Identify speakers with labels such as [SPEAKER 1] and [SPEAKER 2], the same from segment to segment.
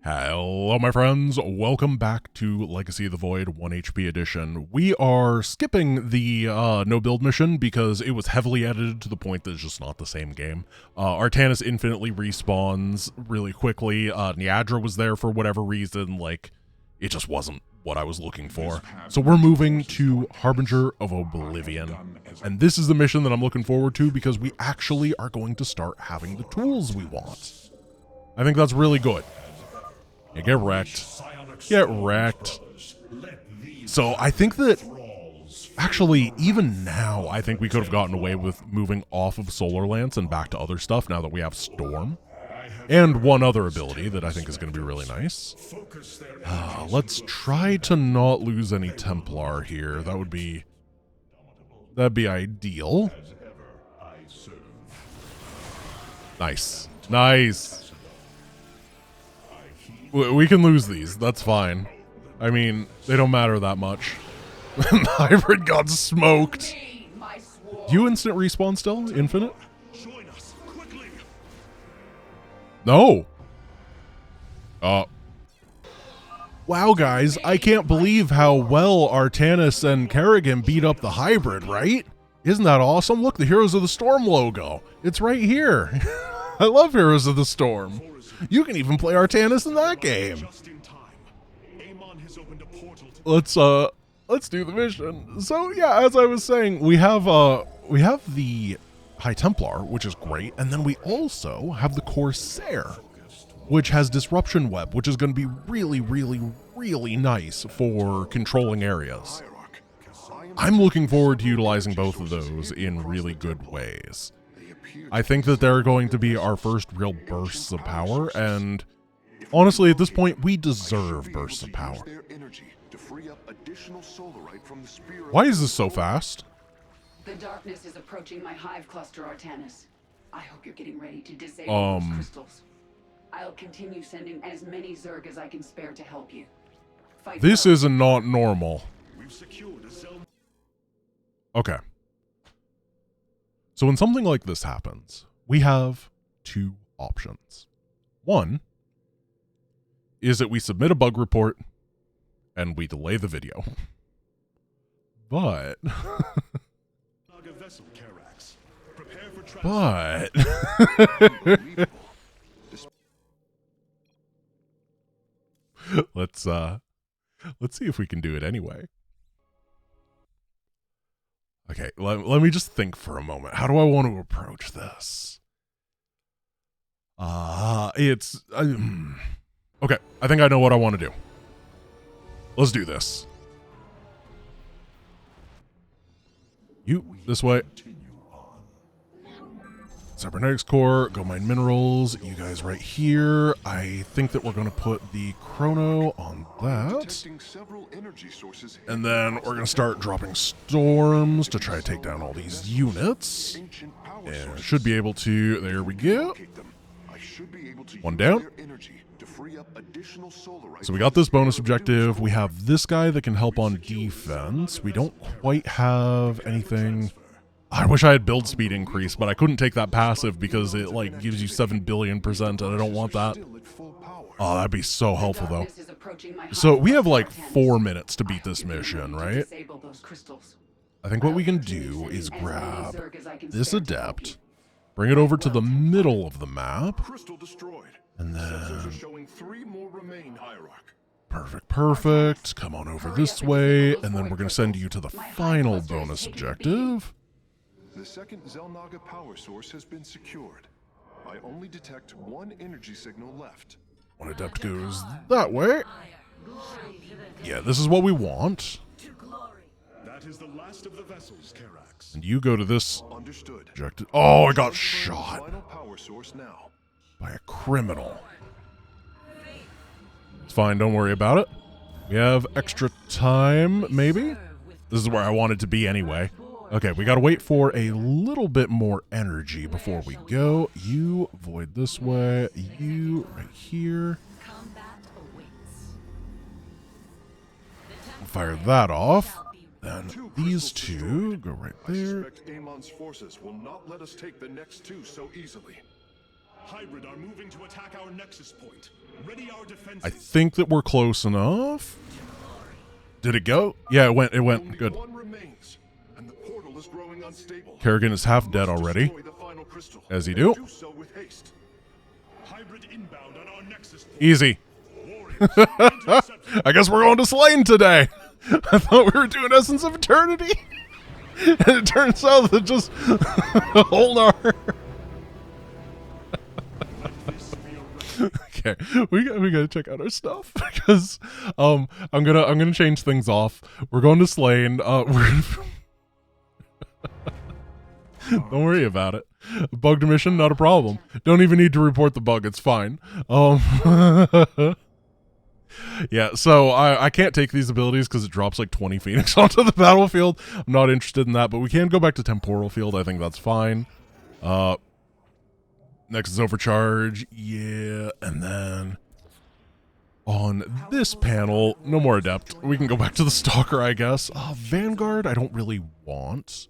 [SPEAKER 1] Hello, my friends. Welcome back to Legacy of the Void 1 HP edition. We are skipping the no build mission because it was heavily edited to the point that it's just not the same game. Artanis infinitely respawns really quickly. Niadra was there for whatever reason. Like, it just wasn't what I was looking for. So we're moving to Harbinger of Oblivion. And this is the mission that I'm looking forward to because we actually are going to start having the tools we want. I think that's really good. Yeah, get wrecked. Get wrecked. So I think that, actually, even now, I think we could have gotten away with moving off of Solar Lance and back to other stuff now that we have Storm. And one other ability that I think is going to be really nice. Let's try to not lose any Templar here. That'd be ideal. Nice. Nice. We can lose these. That's fine. I mean, they don't matter that much. The hybrid got smoked. Do you instant respawn still? Infinite? No. Wow, guys. I can't believe how well Artanis and Kerrigan beat up the hybrid, right? Isn't that awesome? Look, the Heroes of the Storm logo. It's right here. I love Heroes of the Storm. You can even play Artanis in that game. Let's do the mission. So yeah, as I was saying, we have the High Templar, which is great, and then we also have the Corsair, which has Disruption Web, which is going to be really, really, really nice for controlling areas. I'm looking forward to utilizing both of those in really good ways. I think that they're going to be our first real bursts of power, and honestly, at this point, we deserve bursts of power. Why is this so fast?
[SPEAKER 2] The darkness is approaching my hive cluster, Artanis. I hope you're getting ready to disable those crystals. I'll continue sending as many Zerg as I can spare to help you.
[SPEAKER 1] This is not normal. Okay. So when something like this happens, we have two options. One is that we submit a bug report and we delay the video. But let's see if we can do it anyway. Okay, let me just think for a moment. How do I want to approach this? Okay, I think I know what I want to do. Let's do this. You, this way. Cybernetics core, go mine minerals, you guys right here. I think that we're going to put the chrono on that. And then we're going to start dropping storms to try to take down all these units. And should be able to, there we go. One down. So we got this bonus objective. We have this guy that can help on defense. We don't quite have anything. I wish I had build speed increase, but I couldn't take that passive because it like gives you 7 billion% and I don't want that. Oh, that'd be so helpful though. So we have like 4 minutes to beat this mission, right? I think what we can do is grab this adept, bring it over to the middle of the map, and then perfect. Come on over this way, and then we're going to send you to the final bonus objective.
[SPEAKER 3] The second Zelnaga power source has been secured. I only detect one energy signal left.
[SPEAKER 1] One adept goes that way. Yeah, this is what we want.
[SPEAKER 3] That is the last of the vessels, Karax.
[SPEAKER 1] And you go to this.
[SPEAKER 3] Understood.
[SPEAKER 1] Objective. Oh, I got shot
[SPEAKER 3] Final power source now.
[SPEAKER 1] by a criminal. It's fine, don't worry about it. We have extra time, maybe? This is where I wanted to be anyway. Okay, we gotta wait for a little bit more energy before we go. You void this way. You right here. Fire that off. Then these two go right there.
[SPEAKER 3] I suspect Amon's forces will not let us take the next two so easily. Hybrid are moving to attack our nexus point. Ready our defenses.
[SPEAKER 1] I think that we're close enough. Did it go? Yeah, it went. It went.
[SPEAKER 3] Only
[SPEAKER 1] Good.
[SPEAKER 3] one remains, and the portal is growing unstable.
[SPEAKER 1] Kerrigan is half dead already.
[SPEAKER 3] Destroy the final crystal,
[SPEAKER 1] As you
[SPEAKER 3] and
[SPEAKER 1] do.
[SPEAKER 3] do so with haste. Hybrid inbound on our nexus point.
[SPEAKER 1] Easy.
[SPEAKER 3] Warriors, intercept.
[SPEAKER 1] I guess we're going to Slane today. I thought we were doing Essence of Eternity. And it turns out that just hold on. Okay, we gotta check out our stuff because I'm gonna change things off. We're going to Slane. Don't worry about it. Bugged mission, not a problem. Don't even need to report the bug. It's fine. Yeah, so I can't take these abilities because it drops like 20 Phoenix onto the battlefield. I'm not interested in that, but we can go back to Temporal Field. I think that's fine. Next is Overcharge. Yeah, and then on this panel, no more Adept. We can go back to the Stalker, I guess. Vanguard, I don't really want.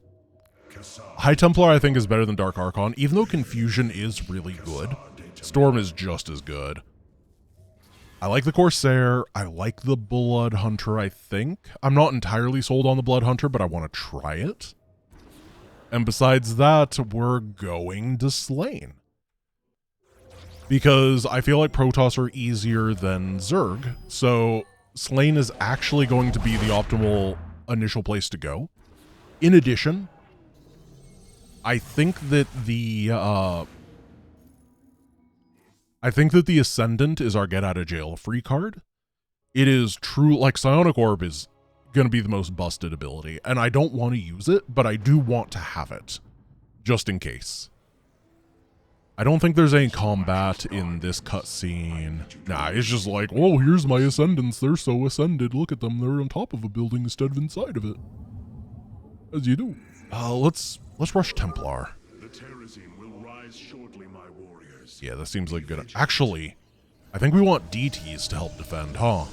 [SPEAKER 1] High Templar, I think, is better than Dark Archon, even though Confusion is really good. Storm is just as good. I like the Corsair. I like the Blood Hunter, I think. I'm not entirely sold on the Blood Hunter, but I want to try it. And besides that, we're going to Slane. Because I feel like Protoss are easier than Zerg, so Slane is actually going to be the optimal initial place to go. In addition, I think that the Ascendant is our get out of jail free card. It is true, like Psionic Orb is going to be the most busted ability, and I don't want to use it, but I do want to have it, just in case. I don't think there's any combat in this cutscene. Nah, it's just like, whoa, here's my Ascendants. They're so ascended. Look at them. They're on top of a building instead of inside of it. As you do. Let's rush Templar.
[SPEAKER 3] The Terrazine will rise shortly, my warriors.
[SPEAKER 1] Yeah, that seems like good. Actually, I think we want DTs to help defend, huh?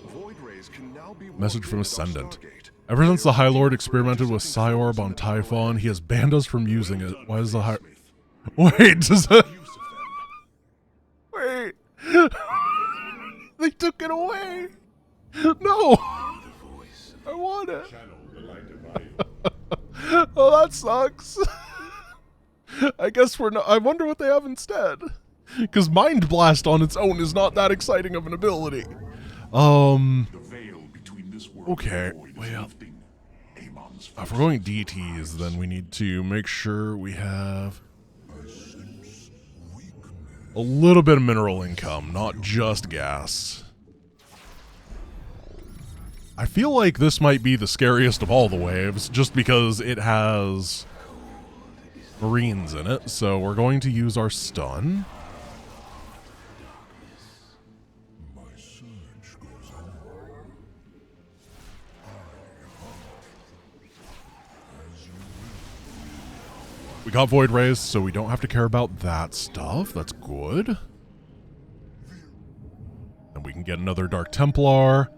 [SPEAKER 3] Void rays can now be
[SPEAKER 1] Message from
[SPEAKER 3] warped at our
[SPEAKER 1] Ascendant.
[SPEAKER 3] Stargate.
[SPEAKER 1] Ever since the High Lord experimented with Psyorb on Typhon, he has banned us from using it. Why is the High... Wait, does that... Wait. They took it away. No. I want it. Oh, that sucks. I guess we're not... I wonder what they have instead. Because Mind Blast on its own is not that exciting of an ability. Okay, well... If we're going DTs, then we need to make sure we have a little bit of mineral income, not just gas. I feel like this might be the scariest of all the waves, just because it has Marines in it, so we're going to use our stun. We got Void Rays, so we don't have to care about that stuff. That's good. And we can get another Dark Templar.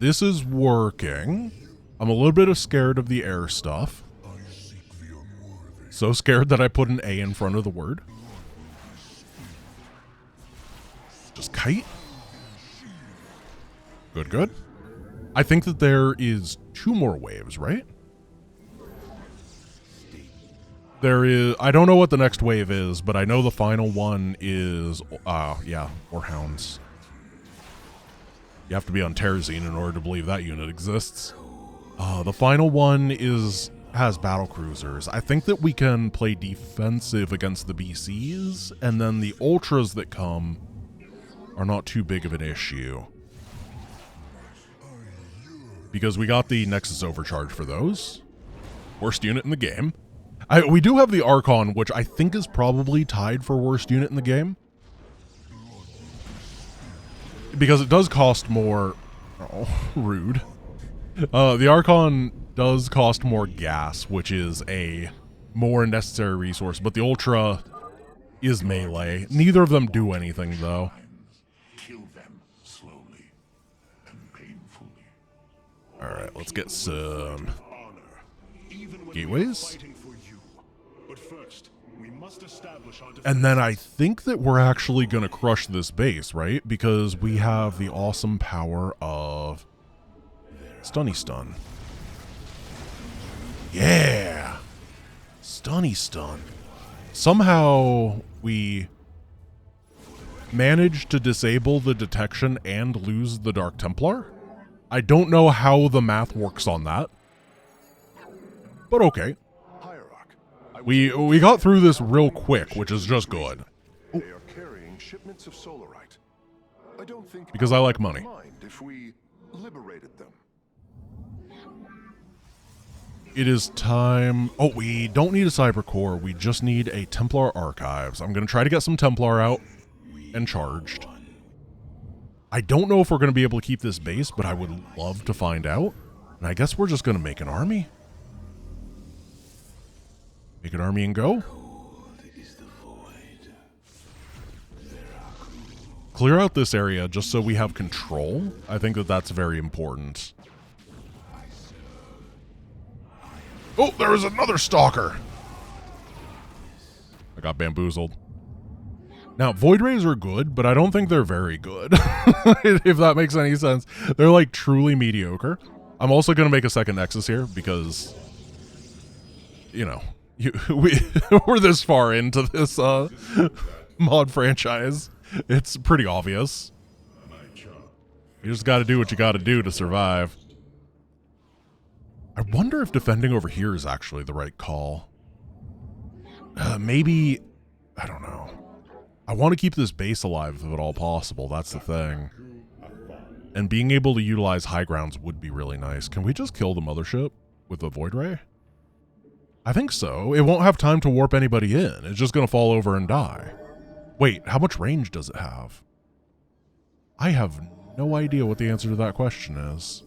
[SPEAKER 1] This is working. I'm a little bit scared of the air stuff. So scared that I put an A in front of the word. Just kite. Good, good. I think that there is 2 more waves, right? There is, I don't know what the next wave is, but I know the final one is, yeah, Warhounds. You have to be on Terrazine in order to believe that unit exists. The final one has battle cruisers. I think that we can play defensive against the BCs, and then the Ultras that come are not too big of an issue. Because we got the Nexus Overcharge for those. Worst unit in the game. We do have the Archon, which I think is probably tied for worst unit in the game. Because it does cost more... Oh, rude. The Archon does cost more gas, which is a more necessary resource, but the Ultra is melee. Neither of them do anything, though.
[SPEAKER 3] Kill them slowly and painfully.
[SPEAKER 1] Alright, let's get some
[SPEAKER 3] Honor, even when
[SPEAKER 1] gateways.
[SPEAKER 3] fighting for you. But first, We must establish our
[SPEAKER 1] And then I think that we're actually going to crush this base, right? Because we have the awesome power of Stunny Stun. Yeah! Stunny Stun. Somehow we managed to disable the detection and lose the Dark Templar. I don't know how the math works on that, but okay. We got through this real quick, which is just good.
[SPEAKER 3] They are carrying shipments of solarite. I don't think
[SPEAKER 1] Because I like money.
[SPEAKER 3] mind if we liberated them.
[SPEAKER 1] It is time. Oh, we don't need a cyber core. We just need a Templar archives. I'm going to try to get some Templar out and charged. I don't know if we're going to be able to keep this base, but I would love to find out. And I guess we're just going to make an army. Make an army and go. Clear out this area just so we have control. I think that that's very important. Oh, there is another stalker. I got bamboozled. Now, Void Rays are good, but I don't think they're very good. If that makes any sense. They're like truly mediocre. I'm also going to make a second Nexus here because, you know, we're this far into this mod franchise. It's pretty obvious. You just got to do what you got to do to survive. I wonder if defending over here is actually the right call. Maybe, I don't know. I want to keep this base alive if at all possible. That's the thing. And being able to utilize high grounds would be really nice. Can we just kill the mothership with a Void Ray? I think so. It won't have time to warp anybody in. It's just going to fall over and die. Wait, how much range does it have? I have no idea what the answer to that question is.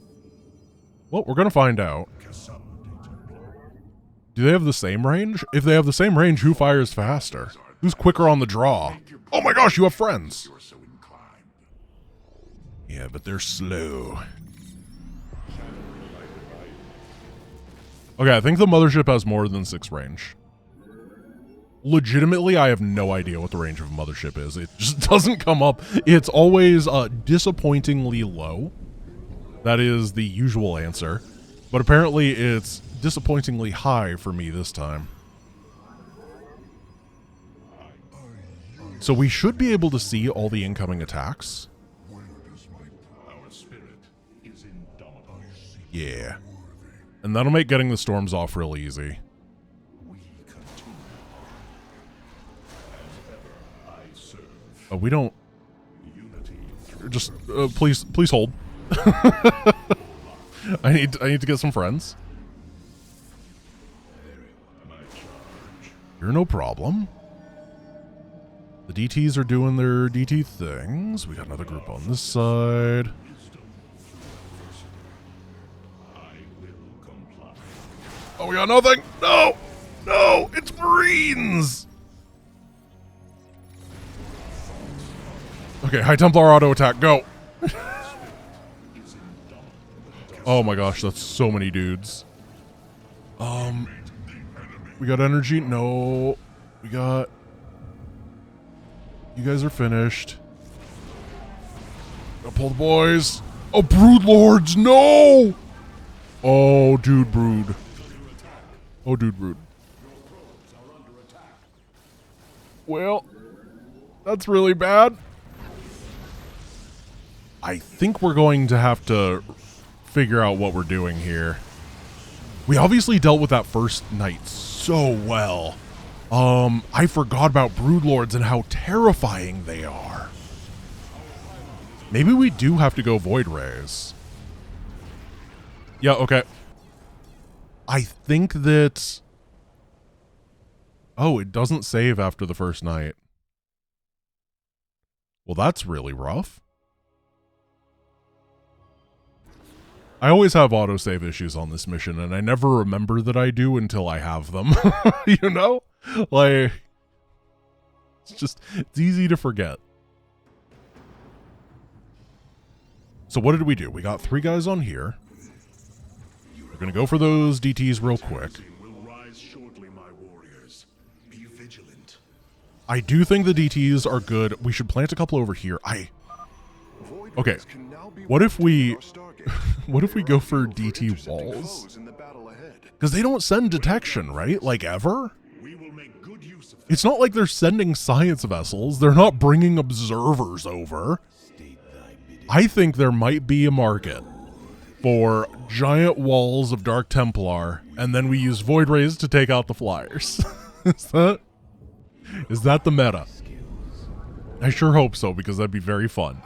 [SPEAKER 1] Well, we're going to find out. Do they have the same range? If they have the same range, who fires faster? Who's quicker on the draw? Oh my gosh, you have friends! Yeah, but they're slow. Okay, I think the mothership has more than 6 range. Legitimately, I have no idea what the range of a mothership is. It just doesn't come up. It's always disappointingly low. That is the usual answer. But apparently it's disappointingly high for me this time. So we should be able to see all the incoming attacks. Yeah. And that'll make getting the storms off real easy. We don't... Just, please hold. I need to get some friends. You're no problem. The DTs are doing their DT things. We got another group on this side. Oh, we got nothing. No, no, it's Marines. Okay, High Templar auto attack, go. Oh my gosh, that's so many dudes. We got energy? No. We got... You guys are finished. Gotta pull the boys. Oh, Brood Lords, no! Oh, dude, Brood. Oh, dude, Brood. Well, that's really bad. I think we're going to have to figure out what we're doing here. We obviously dealt with that first night so well. I forgot about Broodlords and how terrifying they are. Maybe we do have to go Void Rays. Yeah, okay. I think that... Oh, it doesn't save after the first night. Well, that's really rough. I always have autosave issues on this mission, and I never remember that I do until I have them. You know? Like, it's easy to forget. So what did we do? We got 3 guys on here. We're going to go for those DTs real quick.
[SPEAKER 3] Will rise shortly, my warriors. Be vigilant.
[SPEAKER 1] I do think the DTs are good. We should plant a couple over here. Okay. What if we what if we go for DT walls? Because they don't send detection, right? Like ever? It's not like they're sending science vessels. They're not bringing observers over. I think there might be a market for giant walls of Dark Templar, and then we use Void Rays to take out the flyers. Is that the meta? I sure hope so, because that'd be very fun.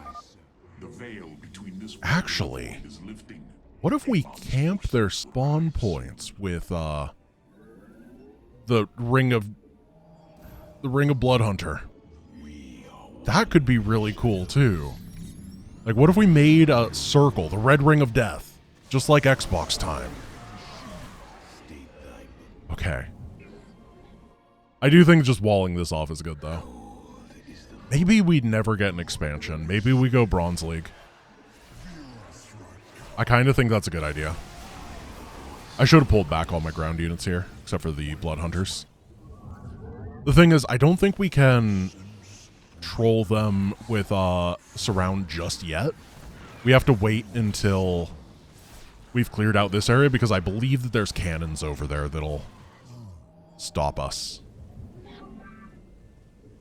[SPEAKER 1] Actually, what if we camp their spawn points with the ring of Bloodhunter? That could be really cool too. Like, what if we made a circle, the red ring of death, just like Xbox time? Okay. I do think just walling this off is good though. Maybe we'd never get an expansion. Maybe we go Bronze League. I kind of think that's a good idea. I should have pulled back all my ground units here, except for the Blood Hunters. The thing is, I don't think we can troll them with surround just yet. We have to wait until we've cleared out this area, because I believe that there's cannons over there that'll stop us.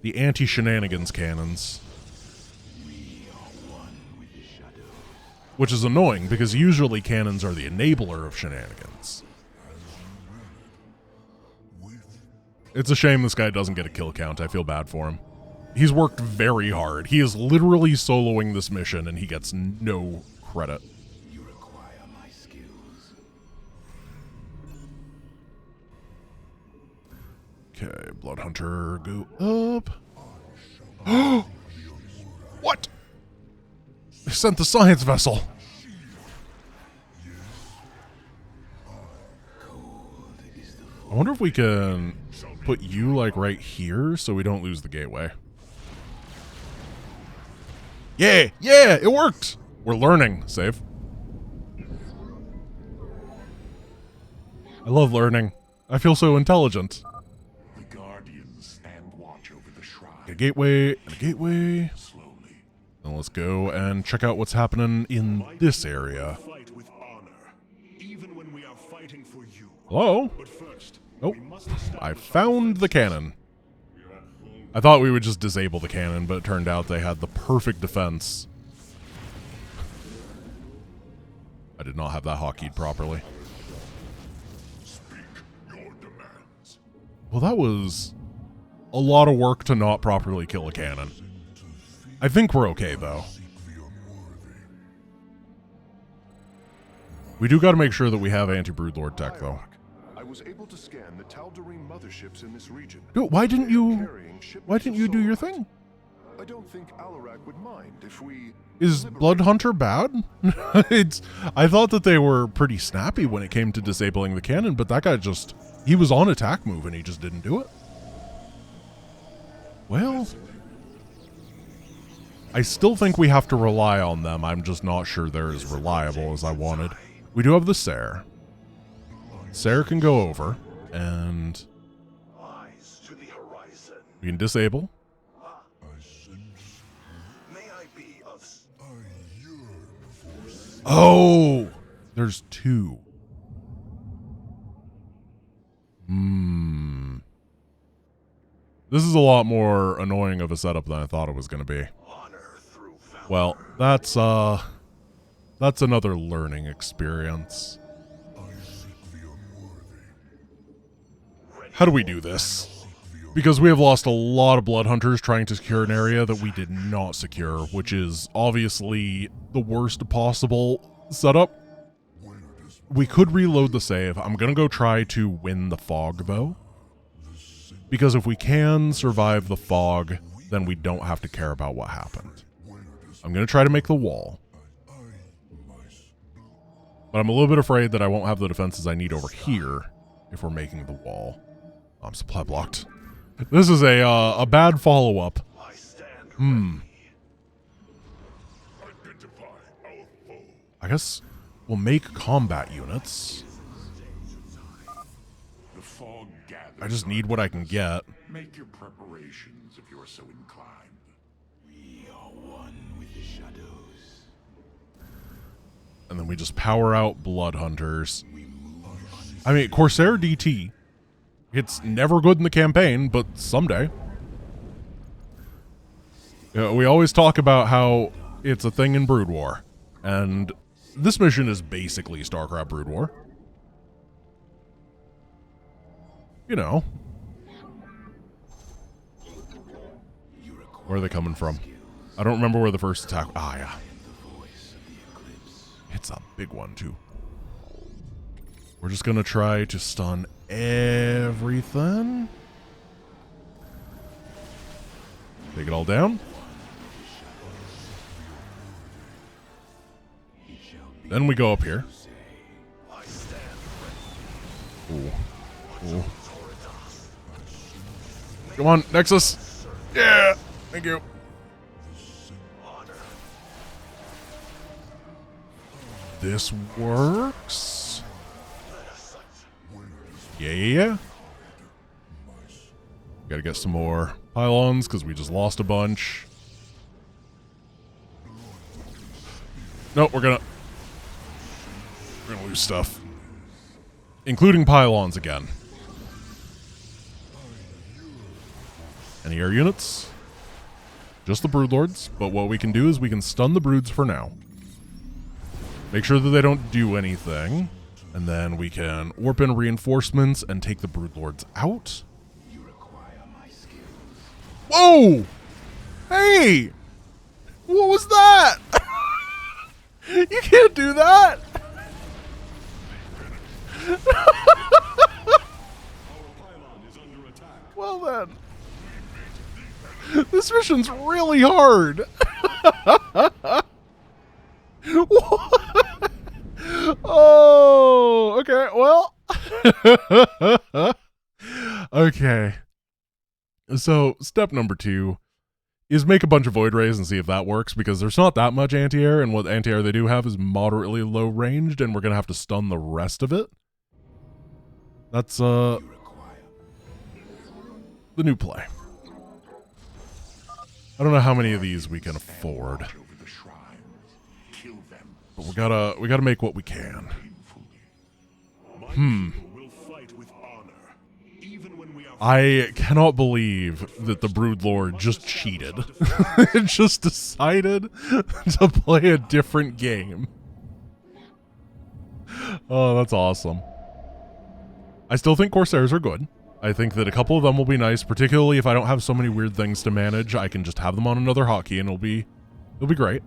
[SPEAKER 1] The anti-shenanigans cannons. Which is annoying, because usually cannons are the enabler of shenanigans. It's a shame this guy doesn't get a kill count. I feel bad for him. He's worked very hard. He is literally soloing this mission, and he gets no credit. You require my skills. Okay, Bloodhunter, go up. What? They sent the science vessel. I wonder if we can put you, like, right here so we don't lose the gateway. Yeah, it worked. We're learning. Save. I love learning. I feel so intelligent.
[SPEAKER 4] The guardians stand watch over the shrine.
[SPEAKER 1] A gateway and a gateway. Now let's go and check out what's happening in this area.
[SPEAKER 4] Fight with honor, even when we are fighting for you.
[SPEAKER 1] Hello?
[SPEAKER 4] But first,
[SPEAKER 1] Oh, I found the cannon. I thought we would just disable the cannon, but it turned out they had the perfect defense. I did not have that hotkeyed properly.
[SPEAKER 4] speak your demands.
[SPEAKER 1] Well, that was a lot of work to not properly kill a cannon. I think we're okay, though. We do got to make sure that we have anti-Broodlord tech, though.
[SPEAKER 3] I was able to scan the Tal'Darim motherships in this region.
[SPEAKER 1] Dude, why didn't you do your thing?
[SPEAKER 3] I don't think Alarak would mind if we...
[SPEAKER 1] Is Bloodhunter bad? I thought that they were pretty snappy when it came to disabling the cannon, but that guy just... He was on attack move and he just didn't do it. Well... I still think we have to rely on them. I'm just not sure they're as reliable as I wanted. We do have the Sare. Sare can go over, and... we can disable. Oh! There's two. This is a lot more annoying of a setup than I thought it was going to be. Well, that's another learning experience. How do we do this? Because we have lost a lot of blood hunters trying to secure an area that we did not secure, which is obviously the worst possible setup. We could reload the save. I'm gonna go try to win the fog, though. Because if we can survive the fog, then we don't have to care about what happened. I'm going to try to make the wall. But I'm a little bit afraid that I won't have the defenses I need over here if we're making the wall. I'm supply blocked. This is a bad follow-up. I guess we'll make combat units. I just need what I can get.
[SPEAKER 4] Make your preparations if you are so inclined.
[SPEAKER 5] We are one with the shadows.
[SPEAKER 1] And then we just power out Blood Hunters. I mean, Corsair DT. It's never good in the campaign, but someday. We always talk about how it's a thing in Brood War. And this mission is basically StarCraft Brood War. You know. Where are they coming from? I don't remember where the first attack... Ah, yeah. It's a big one, too. We're just gonna try to stun everything. Take it all down. Then we go up here. Ooh. Ooh. Come on, Nexus. Yeah. Thank you. This works. Yeah. Gotta get some more pylons because we just lost a bunch. Nope, we're gonna lose stuff. Including pylons again. Any air units? Just the Broodlords, but what we can do is we can stun the Broods for now. Make sure that they don't do anything, and then we can warp in reinforcements and take the Broodlords out. Whoa! Hey! What was that? You can't do that! Well then. This mission's really hard. Oh, okay, well. Okay. So, step number 2 is make a bunch of Void Rays and see if that works, because there's not that much anti-air, and what anti-air they do have is moderately low ranged, and we're going to have to stun the rest of it. That's, the new play. I don't know how many of these we can afford. But we gotta make what we can. I cannot believe that the Broodlord just cheated. It just decided to play a different game. Oh, that's awesome. I still think Corsairs are good. I think that a couple of them will be nice, particularly if I don't have so many weird things to manage. I can just have them on another hotkey and it'll be great.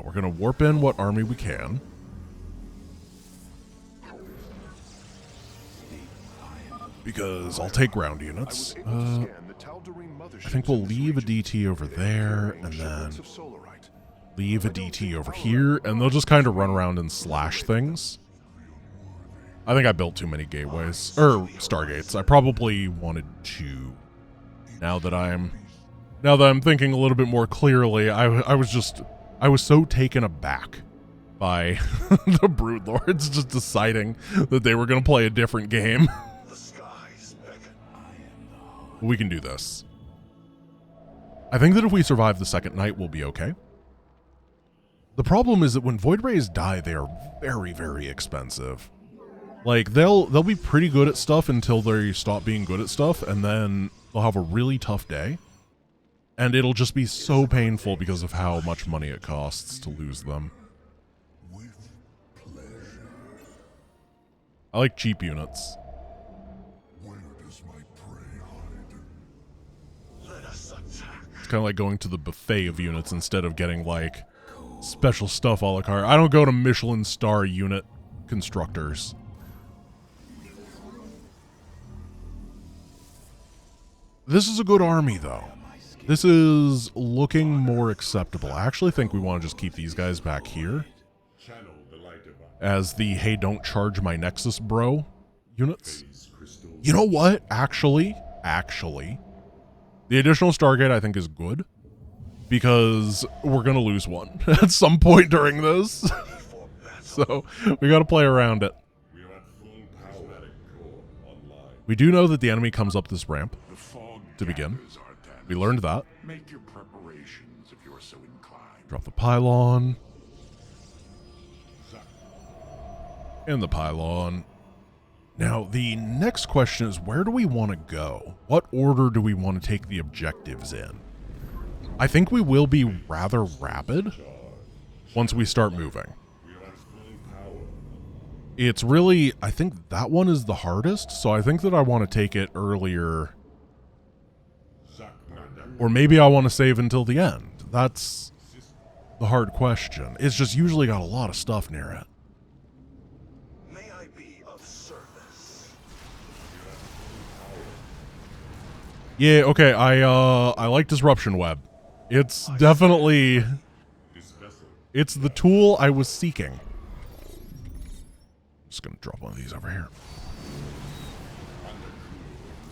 [SPEAKER 1] We're gonna warp in what army we can. Because I'll take ground units. I think we'll leave a DT over there and then leave a DT over here, and they'll just kind of run around and slash things. I think I built too many gateways, or stargates. I probably wanted 2. Now that I'm thinking a little bit more clearly, I was so taken aback by the Broodlords just deciding that they were going to play a different game. We can do this. I think that if we survive the second night, we'll be okay. The problem is that when Void Rays die, they are very, very expensive. Like, they'll be pretty good at stuff until they stop being good at stuff, and then they'll have a really tough day. And it'll just be so painful because of how much money it costs to lose them. I like cheap units. It's kind of like going to the buffet of units instead of getting, like, special stuff a la carte. I don't go to Michelin star unit constructors. This is a good army, though. This is looking more acceptable. I actually think we want to just keep these guys back here as the, hey, don't charge my Nexus, bro, units. You know what? Actually, the additional Stargate I think is good because we're going to lose one at some point during this. So we got to play around it. We do know that the enemy comes up this ramp
[SPEAKER 4] The fog
[SPEAKER 1] to begin.
[SPEAKER 4] gathers, Artanis.
[SPEAKER 1] We learned that.
[SPEAKER 4] Make your preparations if you're so inclined.
[SPEAKER 1] Drop the pylon. And the pylon. Now, the next question is, where do we want to go? What order do we want to take the objectives in? I think we will be rather rapid once we start moving. It's really, I think that one is the hardest, so I think that I want to take it earlier. Or maybe I want to save until the end. That's the hard question. It's just usually got a lot of stuff near it.
[SPEAKER 5] May I be of service?
[SPEAKER 1] Yeah, okay, I like Disruption Web. It's definitely, it's the tool I was seeking. Just gonna drop one of these over here.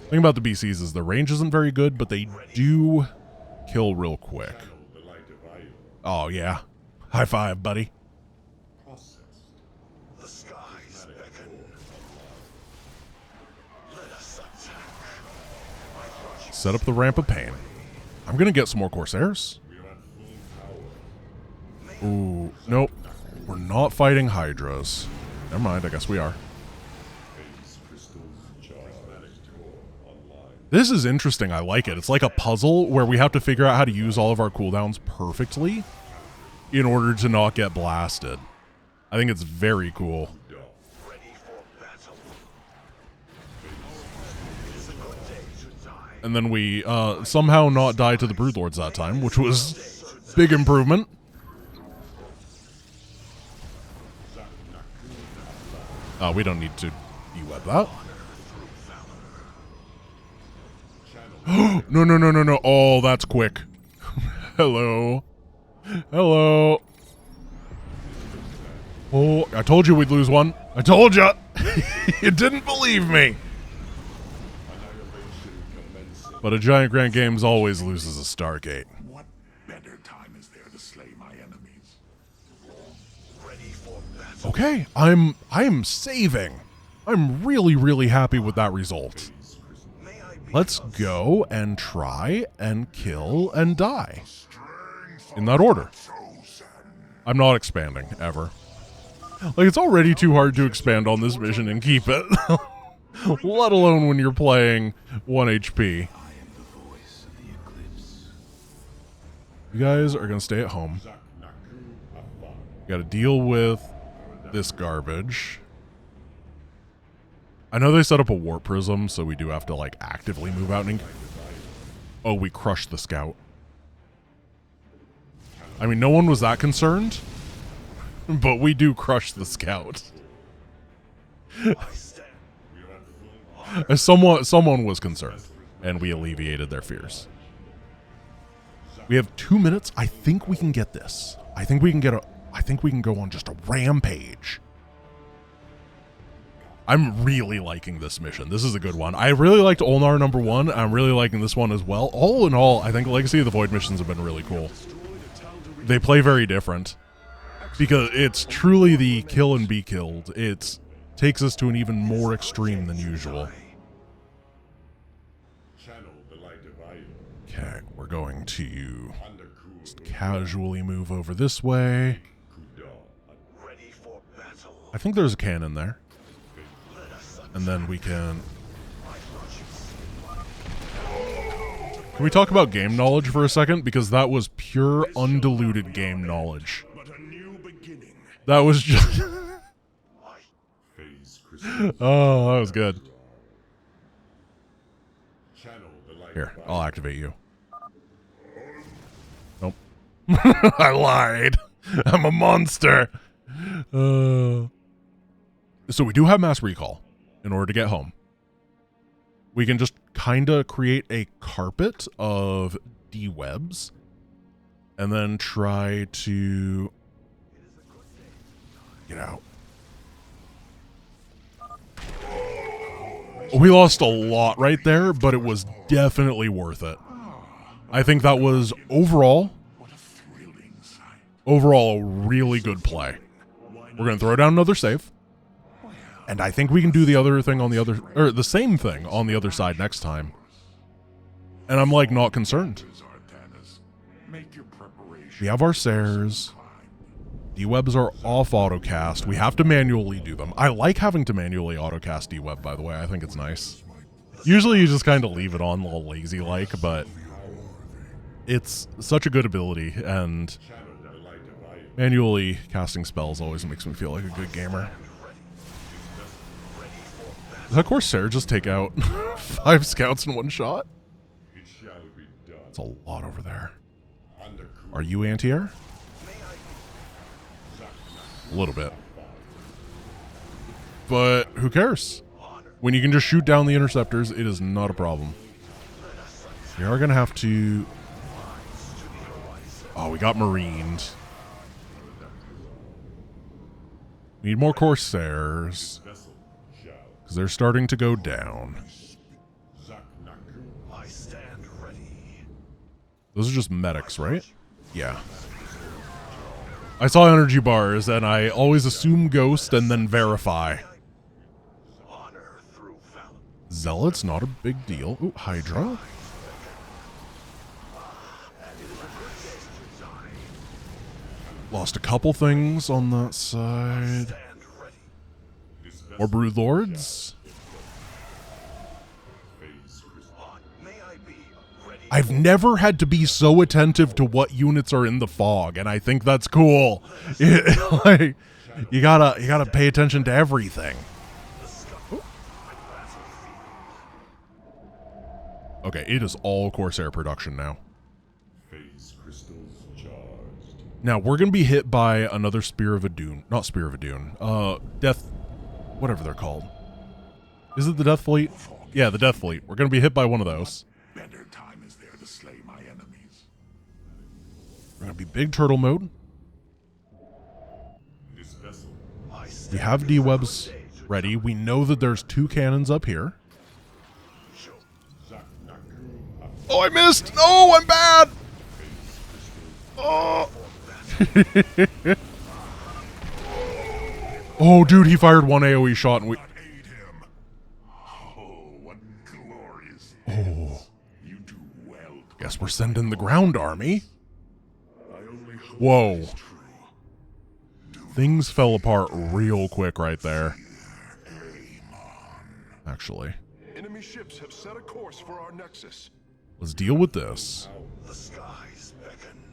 [SPEAKER 1] Thing about the BCs is the range isn't very good, but they do kill real quick. Oh yeah. High five, buddy.
[SPEAKER 5] The skies beckon. Let us attack.
[SPEAKER 1] Set up the ramp of pain. I'm gonna get some more Corsairs. Ooh, nope. We're not fighting Hydras. Never mind, I guess we are. This is interesting, I like it. It's like a puzzle where we have to figure out how to use all of our cooldowns perfectly in order to not get blasted. I think it's very cool.
[SPEAKER 5] Ready for battle. It is a good day to die.
[SPEAKER 1] And then we somehow not die to the Broodlords that time, which was big improvement. We don't need to de-web that. No, no, no, no, no. Oh, that's quick. Hello. Hello. Oh, I told you we'd lose one. I told you. You didn't believe me. But a Giant Grant Games always loses a Stargate.
[SPEAKER 4] What better time is there to slay my enemies?
[SPEAKER 5] Ready for battle.
[SPEAKER 1] Okay, I am saving. I'm really, really happy with that result.
[SPEAKER 5] May I be
[SPEAKER 1] Let's go and try and kill and die. In that order. I'm not expanding, ever. Like, it's already too hard to expand on this mission and keep it. Let alone when you're playing 1 HP. You guys are gonna stay at home. You gotta deal with this garbage. I know they set up a warp prism, so we do have to, like, actively move out and... Oh, we crushed the scout. I mean, no one was that concerned, but we do crush the scout. Someone was concerned, and we alleviated their fears. We have 2 minutes. I think we can get this. I think we can go on just a rampage. I'm really liking this mission. This is a good one. I really liked Olnar #1. I'm really liking this one as well. All in all, I think Legacy of the Void missions have been really cool. They play very different because it's truly the kill and be killed. It takes us to an even more extreme than usual. Okay, we're going to just casually move over this way.
[SPEAKER 5] ready for battle.
[SPEAKER 1] I think there's a cannon there. And then we can... Can we talk about game knowledge for a second? Because that was pure, undiluted game knowledge.
[SPEAKER 4] But a new beginning.
[SPEAKER 1] That was just... Oh, that was good. Here, I'll activate you. Nope. I lied. I'm a monster. So we do have mass recall in order to get home. We can just kind of create a carpet of D-webs and then try to get out. We lost a lot right there, but it was definitely worth it. I think that was overall a really good play. We're going to throw down another save.
[SPEAKER 4] Well,
[SPEAKER 1] And I think we can do the other thing on the other, or the same thing on the other side next time. And I'm like not concerned. We have our Sares. D-webs are off autocast. We have to manually do them. I like having to manually autocast D-web, by the way. I think it's nice. Usually you just kind of leave it on a little lazy-like, but it's such a good ability, and manually casting spells always makes me feel like a good gamer. Does that Corsair just take out 5 scouts in one shot? It's a lot over there. Are you anti-air? A little bit. But who cares? When you can just shoot down the interceptors, it is not a problem. We are going to have to... Oh, we got marined. We need more Corsairs. Because they're starting to go down.
[SPEAKER 5] I stand ready.
[SPEAKER 1] Those are just medics, right? Yeah. I saw energy bars, and I always assume ghost and then verify.
[SPEAKER 5] Honor through valor.
[SPEAKER 1] Zealots, not a big deal. Ooh, Hydra. Lost a couple things on that side.
[SPEAKER 5] Stand ready.
[SPEAKER 1] More Brood Lords.
[SPEAKER 5] May I be ready?
[SPEAKER 1] I've never had to be so attentive to what units are in the fog, and I think that's cool. Like, you gotta pay attention to everything. Okay, it is all Corsair production now.
[SPEAKER 4] Phase crystals charged.
[SPEAKER 1] Now we're gonna be hit by another Spear of Adun, not Spear of Adun, Death, whatever they're called. Is it the Death Fleet? Yeah, the Death Fleet. We're gonna be hit by one of those.
[SPEAKER 4] Better time is there to slay my enemies.
[SPEAKER 1] We're gonna be big turtle mode.
[SPEAKER 4] This vessel.
[SPEAKER 1] We have D-webs ready. We know that there's 2 cannons up here. Oh, I missed! No, I'm bad! Oh. Oh, dude, he fired 1 AoE shot and we...
[SPEAKER 4] Aid him. Oh, what glorious.
[SPEAKER 1] Oh.
[SPEAKER 4] You do well.
[SPEAKER 1] Guess we're sending the ground army.
[SPEAKER 4] I only hope
[SPEAKER 1] Whoa.
[SPEAKER 4] it is true.
[SPEAKER 1] Things fell apart real quick right there. Actually.
[SPEAKER 3] Enemy ships have set a course for our nexus.
[SPEAKER 1] Let's deal with this.
[SPEAKER 5] The skies beckon.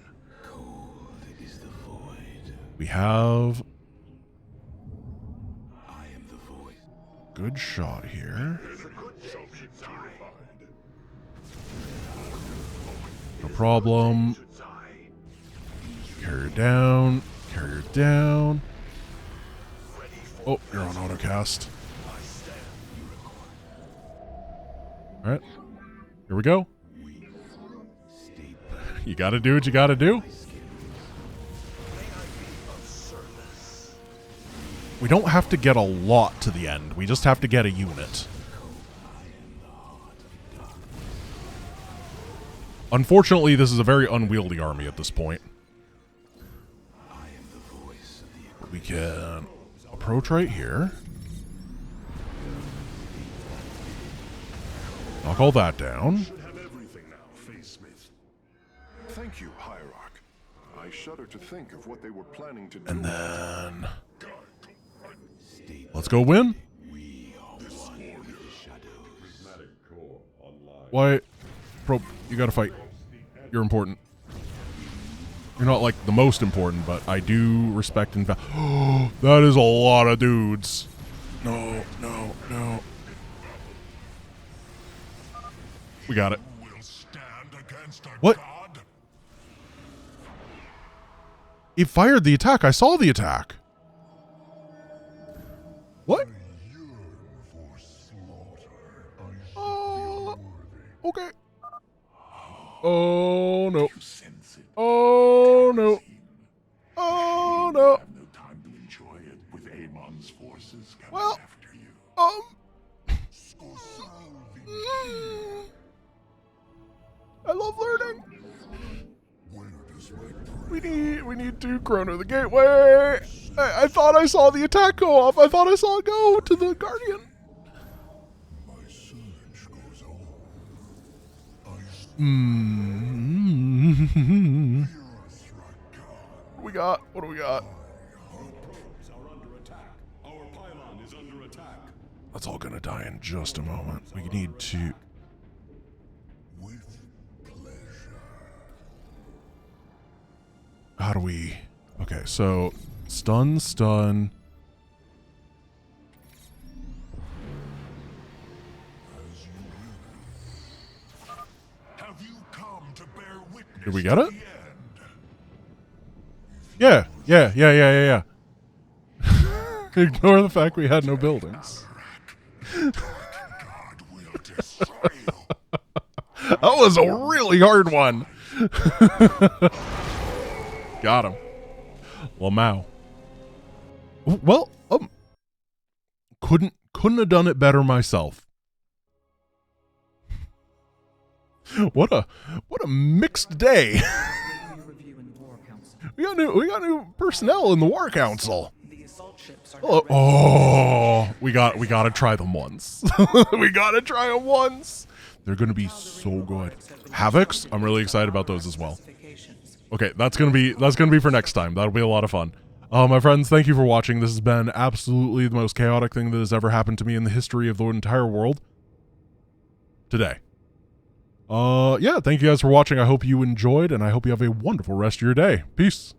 [SPEAKER 6] Cold is the void.
[SPEAKER 1] We have
[SPEAKER 6] I am the void.
[SPEAKER 1] good shot here.
[SPEAKER 5] It's a good day should die.
[SPEAKER 1] No problem.
[SPEAKER 5] Should die.
[SPEAKER 1] Carrier down. Carrier down.
[SPEAKER 5] Ready for
[SPEAKER 1] Oh, you're on autocast.
[SPEAKER 5] I stand.
[SPEAKER 1] Alright. Here we go.
[SPEAKER 6] Stay
[SPEAKER 1] You gotta do what you gotta do.
[SPEAKER 5] May I be of service?
[SPEAKER 1] We don't have to get a lot to the end. We just have to get a unit. Unfortunately, this is a very unwieldy army at this point.
[SPEAKER 6] I am the voice of the
[SPEAKER 1] We can approach right here. Knock all that down.
[SPEAKER 4] Should have everything now, Phase Smith.
[SPEAKER 3] Thank you, Hierarch. I shudder to think of what they were planning to do.
[SPEAKER 1] And then...
[SPEAKER 6] state.
[SPEAKER 1] Let's go win.
[SPEAKER 6] We are one with the shadows.
[SPEAKER 4] Prismatic core online.
[SPEAKER 1] Why? Pro, you gotta fight. You're important. You're not like the most important, but I do respect and value. That is a lot of dudes. No, no, no. We got it.
[SPEAKER 4] Who will stand against a
[SPEAKER 1] What?
[SPEAKER 4] god?
[SPEAKER 1] It fired the attack. I saw the attack. What? Okay. Oh no.
[SPEAKER 4] Sense it.
[SPEAKER 1] Oh no. Oh no.
[SPEAKER 4] Have no time to enjoy it with Amon's forces coming
[SPEAKER 1] Well,
[SPEAKER 4] after you.
[SPEAKER 1] I love learning.
[SPEAKER 4] Where does
[SPEAKER 1] We need to chrono the gateway. I thought I saw the attack go off. I thought I saw it go to the Guardian. What do we got? What do we got?
[SPEAKER 4] Our probes are under attack. Our pylon is under attack.
[SPEAKER 1] That's all gonna die in just a moment. We need to.
[SPEAKER 6] With pleasure.
[SPEAKER 1] How do we? Okay, so stun.
[SPEAKER 4] Have you come to bear witness?
[SPEAKER 1] Did we get it?
[SPEAKER 4] to the end?
[SPEAKER 1] Yeah. Ignore the fact we had no buildings.
[SPEAKER 4] God will destroy you.
[SPEAKER 1] That was a really hard one. Got him. Lamau. Well, couldn't have done it better myself. What a mixed day. We got new personnel in the War Council. We gotta try them once. We gotta try them once. They're gonna be so good. Havocs, I'm really excited about those as well. Okay, that's gonna be for next time. That'll be a lot of fun. My friends, thank you for watching. This has been absolutely the most chaotic thing that has ever happened to me in the history of the entire world. Today. Yeah, thank you guys for watching. I hope you enjoyed, and I hope you have a wonderful rest of your day. Peace.